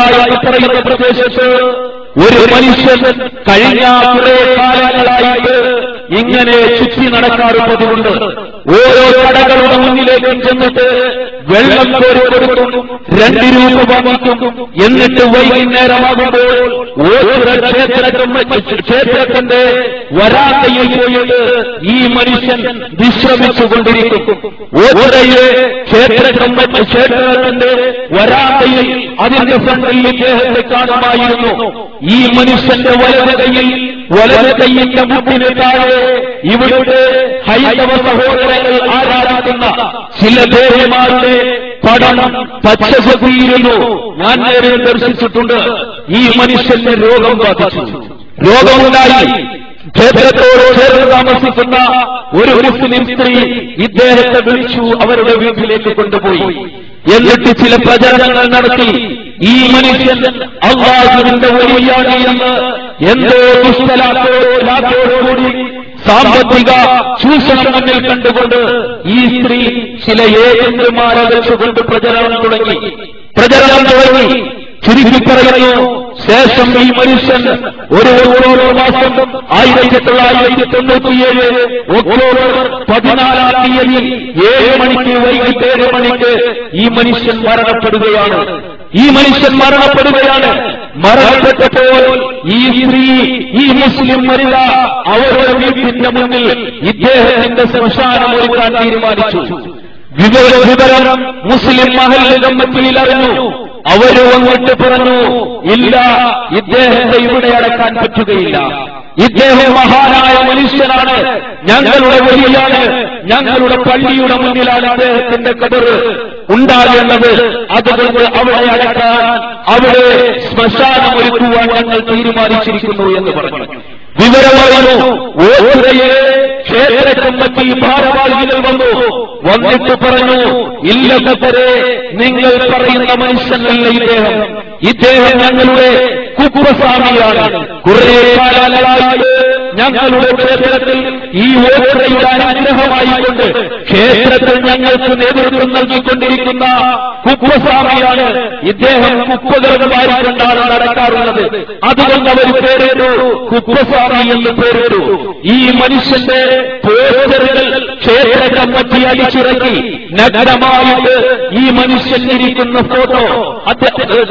എന്ന് പറയുന്ന പ്രദേശത്ത് ഒരു മനുഷ്യൻ കഴിഞ്ഞ കുറെ കാലങ്ങളായിട്ട് ഇങ്ങനെ ചുറ്റി നടക്കാറ് പതിവുണ്ട്. ഓരോ കടകളുടെ മുന്നിലേക്കും ചെന്നിട്ട് വെള്ളം കോരി കൊടുക്കും, 2 രൂപ വാങ്ങിക്കും. എന്നിട്ട് വൈകുന്നേരമാകുമ്പോൾ ഓരോ ക്ഷേത്രത്തിന്റെ വരാന്തയിൽ പോയിട്ട് ഈ മനുഷ്യൻ വിശ്രമിച്ചുകൊണ്ടിരിക്കും. ഓരോ ക്ഷേത്രത്തിന്റെ വരാന്തയിൽ അതിന്റെ ഫ്രണ്ടിൽ ഇദ്ദേഹത്തെ കാണുമായിരുന്നു. ഈ മനുഷ്യന്റെ വലത് കൈയിന്റെ മുട്ടിന് താഴെ ഇവിടുത്തെ ഹൈന്ദവ സഹോദരങ്ങൾ ആരാധിക്കുന്ന ചില ദേവന്മാരുടെ പടം പച്ചകുത്തിയിരുന്നു. ഞാൻ നേരെ ദർശിച്ചിട്ടുണ്ട്. ഈ മനുഷ്യന്റെ രോഗം ബാധിച്ചു. രോഗമുണ്ടായി. ക്ഷേത്രത്തോട് ചേർന്ന് താമസിക്കുന്ന ഒരു മുസ്ലിം സ്ത്രീ ഇദ്ദേഹത്തെ വിളിച്ചു അവരുടെ വീട്ടിലേക്ക് കൊണ്ടുപോയി. എന്നിട്ട് ചില പ്രചരണങ്ങൾ നടത്തി. ഈ മനുഷ്യൻ അല്ലാഹുവിന്റെ വലിയാണ് എന്ന് എന്തോ ദുഷ്ടലാത്തോടുകൂടി സാമ്പത്തിക ചൂഷണം മുന്നിൽ കണ്ടുകൊണ്ട് ഈ സ്ത്രീ ചില ഏജന്റുമാരെ വെച്ചുകൊണ്ട് പ്രചരണം തുടങ്ങി. ചുരുക്കി പറയുന്നു, ശേഷം ഈ മനുഷ്യൻ ഒരു മാസം 1997 ഒക്ടോബർ 14 തീയതി 7 മണിക്ക് വൈകിട്ട് 7 മണിക്ക് ഈ മനുഷ്യൻ മരണപ്പെടുകയാണ്. മരണപ്പെട്ടപ്പോൾ ഈ സ്ത്രീ, ഈ മുസ്ലിം വനിത അവരുടെ വീട്ടിന്റെ മുന്നിൽ ഇദ്ദേഹത്തിന്റെ ശ്മശാനം ഒരുക്കാൻ തീരുമാനിച്ചു. വിവരം മുസ്ലിം മഹല്ല് കമ്മിറ്റിയിൽ അറിഞ്ഞു. അവര് വന്നിട്ട് പറഞ്ഞു, ഇല്ല, ഇദ്ദേഹത്തെ ഇവിടെ അടക്കാൻ പറ്റുകയില്ല. ഇദ്ദേഹം മഹാനായ മനുഷ്യനാണ്, ഞങ്ങളുടെ വലിയാണ്, ഞങ്ങളുടെ പള്ളിയുടെ മുന്നിലാണ് അദ്ദേഹത്തിന്റെ ഖബർ ഉണ്ടാകേണ്ടത്. അതുകൊണ്ട് അവിടെ അടക്കാൻ, അവിടെ ശ്മശാനം ഒരുക്കുവാൻ ഞങ്ങൾ തീരുമാനിച്ചിരിക്കുന്നു എന്ന് പറഞ്ഞു. വിവരമായിരുന്നു. ഓരോ ക്ഷേത്ര കമ്മിറ്റി ഭാരവാഹികൾ വന്നിട്ട് പറഞ്ഞു, ഇല്ല ഖബരെ, നിങ്ങൾ പറയുന്ന മനുഷ്യനല്ല ഇദ്ദേഹം ഞങ്ങളുടെ കുക്കുറസ്വാമിയാണ്. കുറെ കാലങ്ങളായിട്ട് ഞങ്ങളുടെ ക്ഷേത്രത്തിൽ ഈ ഓരയുടെ അനുഗ്രഹമായിക്കൊണ്ട് ക്ഷേത്രത്തിൽ ഞങ്ങൾക്ക് നേതൃത്വം നൽകിക്കൊണ്ടിരിക്കുന്ന കുക്കുറസ്വാമിയാണ്. ഇദ്ദേഹം കുപ്പകൾ വാരിക്കൊണ്ടാണ് നടക്കാറുള്ളത്. അതുകൊണ്ട് അവർ പേരിട്ടു, കുക്കുറസ്വാമി എന്ന് പേരിട്ടു. ഈ മനുഷ്യന്റെ പോസ്റ്ററുകൾ ക്ഷേത്ര കമ്മിറ്റി അടിച്ചിറക്കി. നഗ്നമായിട്ട് ഈ മനുഷ്യൻ ഇരിക്കുന്ന ഫോട്ടോ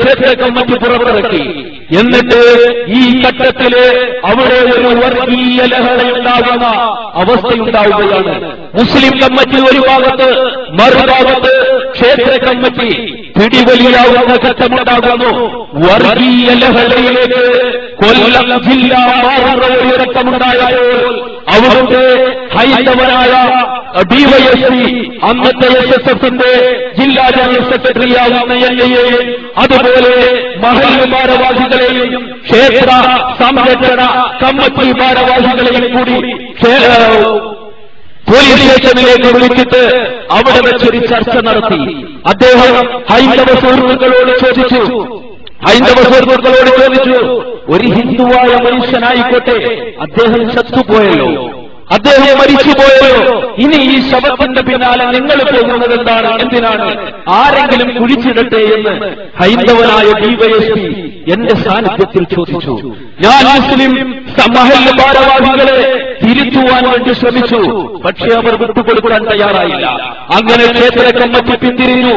ക്ഷേത്ര കമ്മിറ്റി പുറത്തിറക്കി. എന്നിട്ട് ഈ ഘട്ടത്തില് അവിടെ ഒരു വർഗീയ ലഹളയുണ്ടാകുന്ന അവസ്ഥയുണ്ടാവുകയാണ്. മുസ്ലിം കമ്മിറ്റി ഒരു ഭാഗത്ത്, മറുഭാഗത്ത് ക്ഷേത്ര കമ്മിറ്റി പിടിവലിയാവുന്ന ഘട്ടമുണ്ടാകുന്നു. വർഗീയ ലഹളയിലേക്ക് കൊല്ലം ജില്ല മാറുന്ന ഒരു ഘട്ടമുണ്ടായപ്പോൾ അവിടുത്തെ ഹൈന്ദവനായ ഡിവൈഎസ്പി, അന്നത്തെ SSFന്റെ ജില്ലാ ജനറൽ സെക്രട്ടറിയാവുന്ന എൻഐയെ, അതുപോലെ മഹല്ല് ഭാരവാഹികളെയും ക്ഷേത്ര സംരക്ഷണ കമ്മിറ്റി ഭാരവാഹികളെയും കൂടി പോലീസ് സ്റ്റേഷനിലേക്ക് വിളിച്ചിട്ട് അവിടെ വെച്ചൊരു ചർച്ച നടത്തി. അദ്ദേഹം ഹൈന്ദവ സുഹൃത്തുക്കളോട് ചോദിച്ചു, ഒരു ഹിന്ദുവായ മനുഷ്യനായിക്കോട്ടെ, അദ്ദേഹം ചത്തുപോയല്ലോ, അദ്ദേഹം മരിച്ചുപോയല്ലോ, ഇനി ഈ ശവത്തിന്റെ പിന്നാലെ നിങ്ങൾ പോകുന്നത് എന്തിനാണ്? ആരെങ്കിലും കുഴിച്ചിടട്ടെ എന്ന് ഹൈന്ദവനായ ഡിവൈഎസ്പി എന്റെ സാന്നിധ്യത്തിൽ ചോദിച്ചു. ഞാൻ മുസ്ലിം മഹല്ല് ഭാരവാഹികളെ തിരുത്തുവാൻ വേണ്ടി ശ്രമിച്ചു. പക്ഷെ അവർ വിട്ടുകൊടുക്കാൻ തയ്യാറായില്ല. അങ്ങനെ ക്ഷേത്ര കമ്മിറ്റി പിന്തിരിഞ്ഞു.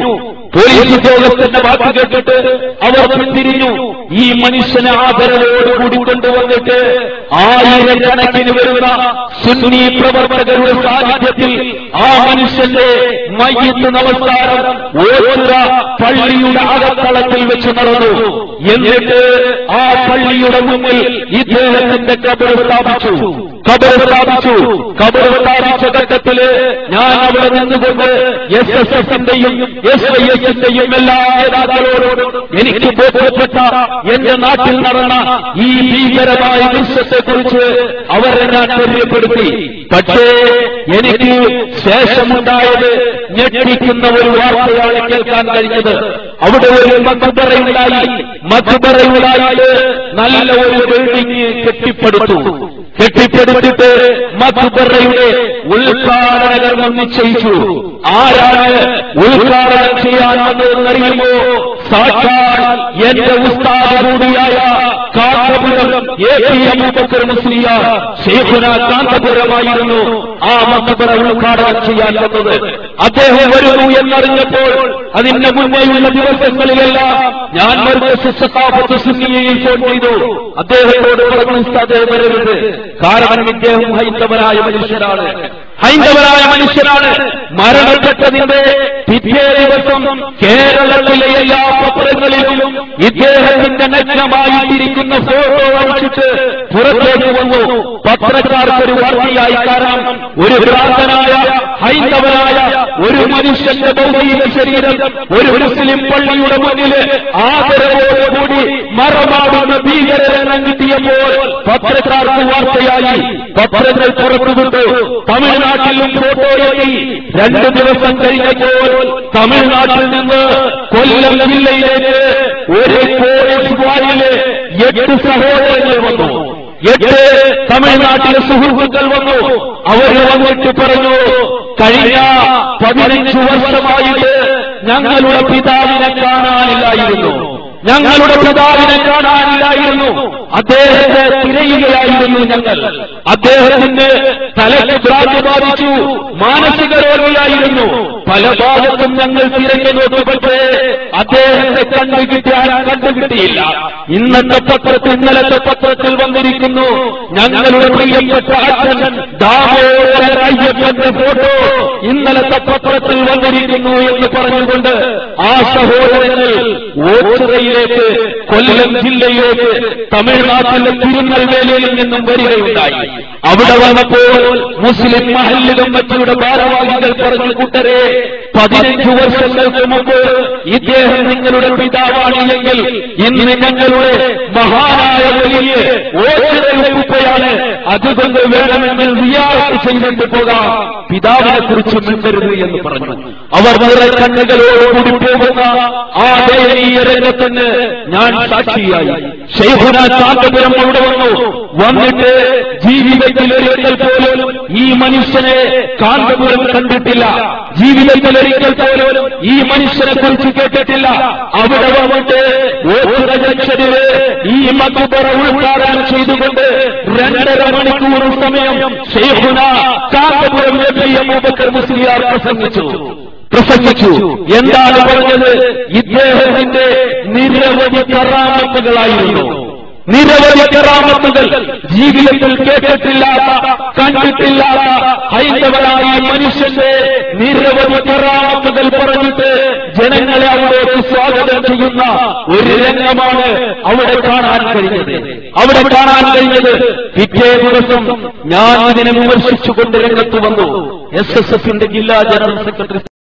പോലീസ് ഉദ്യോഗസ്ഥന്റെ വാക്ക് കേട്ടിട്ട് അവർ പിന്തിരിഞ്ഞു. ഈ മനുഷ്യനെ ആദരവോടുകൂടി കൊണ്ടുവന്നിട്ട് ആയിരക്കണക്കിന് വരുന്ന സുന്നി പ്രവർത്തകരുടെ സാന്നിധ്യത്തിൽ ആ മനുഷ്യന്റെ മയ്യിത്ത് നമസ്കാരം ഓരോ പള്ളിയുടെ അകത്തളത്തിൽ വെച്ച് നടന്നു. എന്നിട്ട് ആ പള്ളിയുടെ മുന്നിൽ ഇദ്ദേഹത്തിന്റെ ഖബർ സ്ഥാപിച്ചു. ഘട്ടത്തില് ഞാൻ അവിടെ നിന്നുകൊണ്ട് SSFന്റെയും SYSന്റെയും എല്ലാ നേതാക്കളോടും എനിക്ക് ബോധ്യപ്പെട്ട എന്റെ നാട്ടിൽ നടന്ന ഈ ഭീകരമായ ദൃശ്യത്തെക്കുറിച്ച് അവരെ ഞാൻ പരിചയപ്പെടുത്തി. പക്ഷേ എനിക്ക് ശേഷമുണ്ടായത് ഞെട്ടിക്കുന്ന ഒരു വാർത്തയാണ് കേൾക്കാൻ കഴിഞ്ഞത്. അവിടെ ഒരു മക്ബറയുണ്ടായിട്ട് നല്ല ഒരു ബിൽഡിംഗ് കെട്ടിപ്പടുത്തിട്ട് മക്ബറയുടെ ഉദ്ഘാടനം നിശ്ചയിച്ചു. ആരാണ് ഉദ്ഘാടനം ചെയ്യാനെന്നറിയുമോ? സാക്ഷാൽ എന്റെ ഉസ്താദ് കൂടിയായ കാന്തപുരം എ.പി. അബൂബക്കർ മുസ്ലിയാർ ശൈഖുന കാന്തപുരമായിരുന്നു ആ മഖബറ ഉദ്ഘാടനം ചെയ്യാൻ വന്നത്. അദ്ദേഹം വരുന്നു എന്നറിഞ്ഞപ്പോൾ അതിന്റെ മുന്നേയുള്ള ദിവസങ്ങളിലെല്ലാം ഞാൻ മർകസ് സഖാഫത്ത് സുന്നിയയിൽ ഫോൺ ചെയ്തു. അദ്ദേഹത്തോട് പറഞ്ഞു, ഉസ്താദേ വരരുത്, കാരണം ഇദ്ദേഹം ഹൈന്ദവനായ മനുഷ്യനാണ്. മരണപ്പെട്ടതിന്റെ പിറ്റേ ദിവസം കേരളത്തിലെ എല്ലാ പത്രങ്ങളിലും ഇദ്ദേഹത്തിന്റെ നഗ്നമായിട്ടിരിക്കുന്ന ഫോട്ടോ അടിച്ചിട്ട് പുറത്തേക്ക് വന്നു. പത്രക്കാർക്കൊരു വാർത്തയായി. കാരണം ഒരു ഭ്രാന്തനായ ഹൈന്ദവനായ ഒരു മനുഷ്യന്റെ ഭൗതിക ശരീരം ഒരു മുസ്ലിം പള്ളിയുടെ മുന്നിൽ ആദരവോടുകൂടി മറമാടുന്ന ഭീകരരെണ്ണം കിട്ടിയപ്പോൾ പത്രക്കാർക്ക് വാർത്തയായി. പത്രങ്ങൾ പുറത്തുവിട്ടു. തമിഴ്നാട്ടിലും ഫോട്ടോയെത്തി. 2 ദിവസം കഴിഞ്ഞപ്പോൾ തമിഴ്നാട്ടിൽ നിന്ന് കൊല്ലം ജില്ലയിലേക്ക് ഒരു പോലീസ് വാനില് 8 സഹോദരങ്ങൾ വന്നു. 8 തമിഴ്നാട്ടിലെ സുഹൃത്തുക്കൾ വന്നു. അവർ വന്നിട്ട് പറഞ്ഞു, കഴിഞ്ഞ 15 വർഷമായിട്ട് ഞങ്ങളുടെ പിതാവിനെ കാണാനില്ലായിരുന്നു. അദ്ദേഹത്തെ തിരയുകയായിരുന്നു ഞങ്ങൾ. അദ്ദേഹത്തിന് തലയ്ക്ക് ഭ്രാന്ത് ബാധിച്ചു, മാനസിക രോഗിയായിരുന്നു. പല ഭാഗത്തും ഞങ്ങൾ തിരഞ്ഞു നോക്കിയപ്പോൾ അദ്ദേഹത്തെ കണ്ടുകിട്ടിയില്ല. ഇന്നലത്തെ പത്രത്തിൽ വന്നിരിക്കുന്നു, ഞങ്ങളുടെ പ്രിയപ്പെട്ട അച്ഛൻ ദാമോദരൻ അയ്യപ്പന്റെ ഫോട്ടോ ഇന്നലത്തെ പത്രത്തിൽ വന്നിരിക്കുന്നു എന്ന് പറഞ്ഞുകൊണ്ട് ആ സഹോദരങ്ങൾ ഓച്ചിറയിലേക്ക്, കൊല്ലം ജില്ലയിലേക്ക്, തമിഴ്നാട്ടിലെ തിരുനെൽവേലിയിൽ നിന്നും വരികയുണ്ടായി. അവിടെ വന്നപ്പോൾ മുസ്ലിം മഹല്ല് കമ്മിറ്റിയുടെ ഭാരവാഹികൾ പറഞ്ഞു, കൂട്ടരെ 15 വർഷങ്ങൾക്ക് മുമ്പ് ഇദ്ദേഹം നിങ്ങളുടെ പിതാവാണെങ്കിൽ ഇന്ന് ഞങ്ങളുടെ മഹാനായ വലിയ ഓച്ചിറയുപ്പയാണ്. അതുകൊണ്ട് വേണമെങ്കിൽ റിയാസ് ചെയ്തിട്ട് പോകാം, പിതാവിനെ കുറിച്ച് മിണ്ടരുത് എന്ന് പറഞ്ഞു. അവർ നിറ കണ്ണുകളോടുകൂടി പോകുന്ന ആ ദയനീയ രംഗത്തിന് ഞാൻ സാക്ഷിയായി. ശൈഖുന കാന്തപുരം അവിടെ വന്നിട്ട് ജീവിതത്തിൽ ഒരിക്കൽ പോലും ഈ മനുഷ്യനെ കാന്തപുരം കണ്ടിട്ടില്ല. ജീവിതത്തിൽ ഒരിക്കൽ പോലും ഈ മനുഷ്യനെ കുറിച്ച് കേട്ടിട്ടില്ല. അവിടെ വന്നിട്ട് ജംഗ്ഷനില് ഈ മഖബറ ഉദ്ഘാടനം ചെയ്തുകൊണ്ട് 2.5 മണിക്കൂർ സമയം ശൈഖുന കാന്തപുരം എ.പി. അബൂബക്കർ മുസ്ലിയാർ പ്രസംഗിച്ചു. എന്താണ് പറഞ്ഞത്? ഇദ്ദേഹത്തിന്റെ നിരവധി കറാമത്തുകളായിരുന്നു. നിരവധി കറാമത്തുകൾ ജീവിതത്തിൽ കേട്ടിട്ടില്ലാത്ത, കണ്ടിട്ടില്ലാത്ത ഹൈന്ദവനായ മനുഷ്യന്റെ നിരവധി കറാമത്തുകൾ പറഞ്ഞിട്ട് ജനങ്ങളെ അവിടേക്ക് സ്വാഗതം ചെയ്യുന്ന ഒരു രംഗമാണ് അവിടെ കാണാൻ കഴിഞ്ഞത്. പിറ്റേ ദിവസം ഞാൻ ഇതിനെ വിമർശിച്ചുകൊണ്ട് രംഗത്ത് വന്നു. SSFന്റെ ജില്ലാ ജനറൽ സെക്രട്ടറി